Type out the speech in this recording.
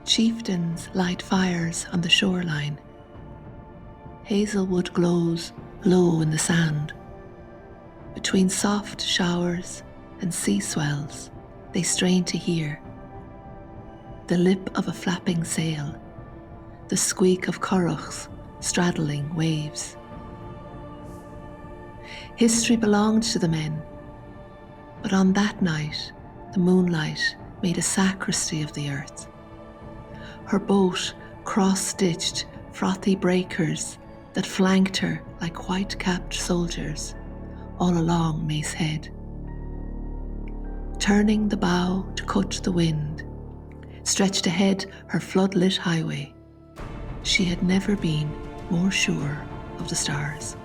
Chieftains light fires on the shoreline. Hazelwood glows low in the sand. Between soft showers and sea swells, they strain to hear the lip of a flapping sail, the squeak of curraghs straddling waves. History belonged to the men, but on that night, the moonlight made a sacristy of the earth. Her boat cross-stitched frothy breakers that flanked her like white-capped soldiers all along Mace Head. Turning the bow to cut the wind, stretched ahead her flood-lit highway. She had never been more sure of the stars.